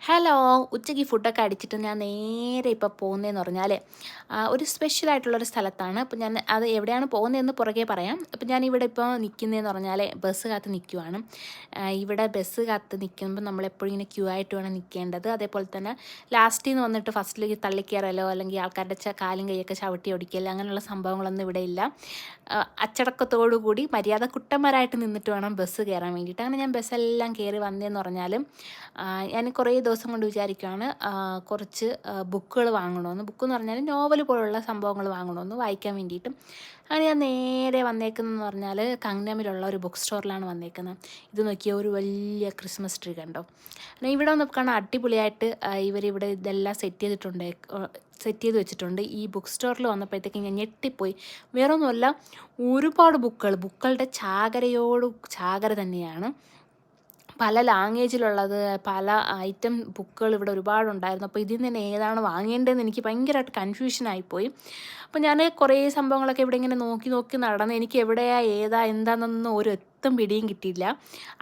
Hello, ഉച്ചയ്ക്ക് ഫുഡൊക്കെ അടിച്ചിട്ട് ഞാൻ നേരെ ഇപ്പോൾ പോകുന്നതെന്ന് പറഞ്ഞാൽ ഒരു സ്പെഷ്യലായിട്ടുള്ളൊരു സ്ഥലത്താണ്. അപ്പോൾ ഞാൻ അത് എവിടെയാണ് പോകുന്നതെന്ന് പുറകെ പറയാം. അപ്പോൾ ഞാനിവിടെ ഇപ്പോൾ നിൽക്കുന്നതെന്ന് പറഞ്ഞാൽ ബസ് കാത്ത് നിൽക്കുവാണ്. ഇവിടെ ബസ് കാത്ത് നിൽക്കുമ്പോൾ നമ്മളെപ്പോഴും ഇങ്ങനെ ക്യൂ ആയിട്ട് വേണം നിൽക്കേണ്ടത്. അതേപോലെ തന്നെ ലാസ്റ്റിൽ നിന്ന് വന്നിട്ട് ഫസ്റ്റിലേക്ക് തള്ളിക്കയറലോ അല്ലെങ്കിൽ ആൾക്കാരുടെ കാലും കൈയൊക്കെ ചവിട്ടി ഒടിക്കൽ അങ്ങനെയുള്ള സംഭവങ്ങളൊന്നും ഇവിടെ ഇല്ല. അച്ചടക്കത്തോടു കൂടി മര്യാദ കുട്ടന്മാരായിട്ട് നിന്നിട്ട് വേണം ബസ് കയറാൻ വേണ്ടിയിട്ട്. അങ്ങനെ ഞാൻ ബസ്സെല്ലാം കയറി വന്നതെന്ന് പറഞ്ഞാൽ ഞാൻ കുറേ ദിവസം കൊണ്ട് വിചാരിക്കുകയാണ് കുറച്ച് ബുക്കുകൾ വാങ്ങണമെന്ന്. ബുക്കെന്ന് പറഞ്ഞാൽ നോവൽ പോലുള്ള സംഭവങ്ങൾ വാങ്ങണമെന്ന് വായിക്കാൻ വേണ്ടിയിട്ടും. അങ്ങനെ ഞാൻ നേരെ വന്നേക്കുന്നതെന്ന് പറഞ്ഞാൽ കങ്നമിലുള്ള ഒരു ബുക്ക് സ്റ്റോറിലാണ് വന്നേക്കുന്നത്. ഇത് നോക്കിയാൽ ഒരു വലിയ ക്രിസ്മസ് ട്രീ കണ്ടോ. എന്നാൽ ഇവിടെ വന്ന് കാണാൻ അടിപൊളിയായിട്ട് ഇവരിവിടെ ഇതെല്ലാം സെറ്റ് ചെയ്ത് വെച്ചിട്ടുണ്ട്. ഈ ബുക്ക് സ്റ്റോറിൽ വന്നപ്പോഴത്തേക്ക് ഞാൻ ഞെട്ടിപ്പോയി. വേറെ ഒന്നുമല്ല, ഒരുപാട് ബുക്കുകളുടെ ചാകര തന്നെയാണ്. പല ലാംഗ്വേജിലുള്ളത്, പല ഐറ്റം ബുക്കുകൾ ഇവിടെ ഒരുപാടുണ്ടായിരുന്നു. അപ്പോൾ ഇതിൽ നിന്ന് തന്നെ ഏതാണ് വാങ്ങേണ്ടതെന്ന് എനിക്ക് ഭയങ്കരമായിട്ട് കൺഫ്യൂഷനായിപ്പോയി. അപ്പോൾ ഞാൻ കുറേ സംഭവങ്ങളൊക്കെ ഇവിടെ ഇങ്ങനെ നോക്കി നോക്കി നടന്ന് എനിക്ക് എവിടെയാണ് എന്താണെന്നൊന്നും ഒരു എത്തും പിടിയും കിട്ടിയില്ല.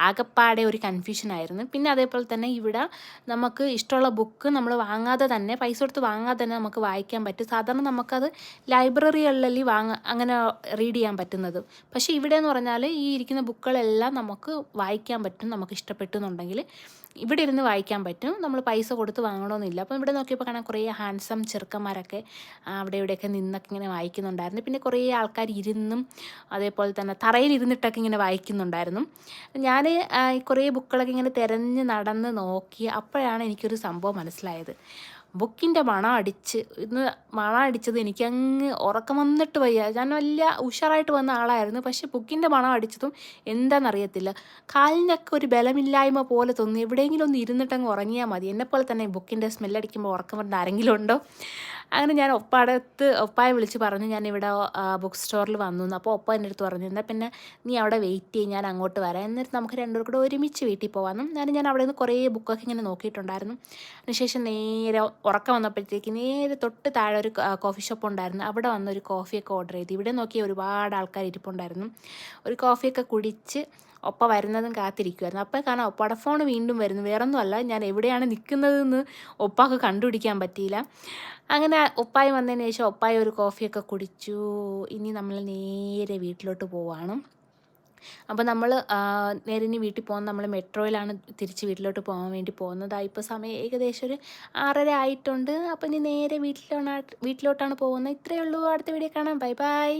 ആകപ്പാടെ ഒരു കൺഫ്യൂഷനായിരുന്നു. പിന്നെ അതേപോലെ തന്നെ ഇവിടെ നമുക്ക് ഇഷ്ടമുള്ള ബുക്ക് നമ്മൾ വാങ്ങാതെ തന്നെ, പൈസ കൊടുത്ത് വാങ്ങാതെ തന്നെ നമുക്ക് വായിക്കാൻ പറ്റും. സാധാരണ നമുക്കത് ലൈബ്രറികളിലല്ലേ അങ്ങനെ റീഡ് ചെയ്യാൻ പറ്റുന്നത്. പക്ഷേ ഇവിടെ എന്ന് പറഞ്ഞാൽ ഈ ഇരിക്കുന്ന ബുക്കുകളെല്ലാം നമുക്ക് വായിക്കാൻ പറ്റും. നമുക്ക് ഇഷ്ടപ്പെട്ടു എന്നുണ്ടെങ്കിൽ ഇവിടെ ഇരുന്ന് വായിക്കാൻ പറ്റും. നമ്മൾ പൈസ കൊടുത്ത് വാങ്ങണമെന്നില്ല. അപ്പോൾ ഇവിടെ നോക്കിയപ്പോൾ കാണാൻ കുറേ ഹാൻസം ചെറുക്കന്മാരൊക്കെ അവിടെ ഇവിടെയൊക്കെ നിന്നൊക്കെ ഇങ്ങനെ വായിക്കുന്നുണ്ടായിരുന്നു. പിന്നെ കുറേ ആൾക്കാർ ഇരുന്നും അതേപോലെ തന്നെ തറയിൽ ഇരുന്നിട്ടൊക്കെ ഇങ്ങനെ വായിക്കുന്നുണ്ടായിരുന്നു. ഞാൻ കുറേ ബുക്കുകളൊക്കെ ഇങ്ങനെ തിരഞ്ഞ് നടന്ന് നോക്കി. അപ്പോഴാണ് എനിക്കൊരു സംഭവം മനസ്സിലായത്. ബുക്കിൻ്റെ മണം അടിച്ചത് എനിക്കങ്ങ് ഉറക്കം വന്നിട്ട് വയ്യ. ഞാൻ വലിയ ഉഷാറായിട്ട് വന്ന ആളായിരുന്നു. പക്ഷേ ബുക്കിൻ്റെ മണം അടിച്ചതും എന്താണെന്നറിയത്തില്ല, കാലിനൊക്കെ ഒരു ബലമില്ലായ്മ പോലെ തോന്നി. എവിടെയെങ്കിലും ഒന്ന് ഇരുന്നിട്ടങ്ങ് ഉറങ്ങിയാൽ മതി. എന്നെപ്പോലെ തന്നെ ബുക്കിൻ്റെ സ്മെല്ലടിക്കുമ്പോൾ ഉറക്കം വരുന്ന ആരെങ്കിലും ഉണ്ടോ? അങ്ങനെ ഞാൻ ഒപ്പായെ വിളിച്ച് പറഞ്ഞു ഞാനിവിടെ ബുക്ക് സ്റ്റോറിൽ വന്നു. അപ്പോൾ ഒപ്പ എൻ്റെ അടുത്ത് പറഞ്ഞു, എന്നാൽ പിന്നെ നീ അവിടെ വെയിറ്റ് ചെയ്യും, ഞാൻ അങ്ങോട്ട് വരാം, എന്നിട്ട് നമുക്ക് രണ്ടുപേർ കൂടെ ഒരുമിച്ച് വീട്ടിൽ പോകാമെന്നും. ഞാൻ അവിടെ നിന്ന് കുറേ ബുക്കൊക്കെ ഇങ്ങനെ നോക്കിയിട്ടുണ്ടായിരുന്നു. അതിനുശേഷം നേരെ ഉറക്കം വന്നപ്പോഴത്തേക്ക് നേരെ തൊട്ട് താഴെ ഒരു കോഫി ഷോപ്പ് ഉണ്ടായിരുന്നു. അവിടെ വന്നൊരു കോഫിയൊക്കെ ഓർഡർ ചെയ്തു. ഇവിടെ നോക്കിയാൽ ഒരുപാട് ആൾക്കാർ ഇരിപ്പുണ്ടായിരുന്നു. ഒരു കോഫിയൊക്കെ കുടിച്ച് ഒപ്പ വരുന്നതും കാത്തിരിക്കുമായിരുന്നു. അപ്പോൾ കാണാം ഒപ്പയുടെ ഫോൺ വീണ്ടും വരുന്നു. വേറൊന്നുമല്ല, ഞാൻ എവിടെയാണ് നിൽക്കുന്നതെന്ന് ഒപ്പാക്ക് കണ്ടുപിടിക്കാൻ പറ്റിയില്ല. അങ്ങനെ ഒപ്പായി വന്നതിന് ശേഷം ഒപ്പായി ഒരു കോഫിയൊക്കെ കുടിച്ചു. ഇനി നമ്മൾ നേരെ വീട്ടിലോട്ട് പോവുകയാണ്. അപ്പോൾ നമ്മൾ നേരെ ഇനി വീട്ടിൽ പോകുന്നത് നമ്മൾ മെട്രോയിലാണ് തിരിച്ച് വീട്ടിലോട്ട് പോകാൻ വേണ്ടി പോകുന്നത്. ഇപ്പോൾ സമയം ഏകദേശം ഒരു 6:30 ആയിട്ടുണ്ട്. അപ്പോൾ ഇനി നേരെ വീട്ടിലോട്ടാണ് പോകുന്നത്. ഇത്രയേ ഉള്ളൂ. അടുത്ത വീഡിയോ കാണാം. Bye bye.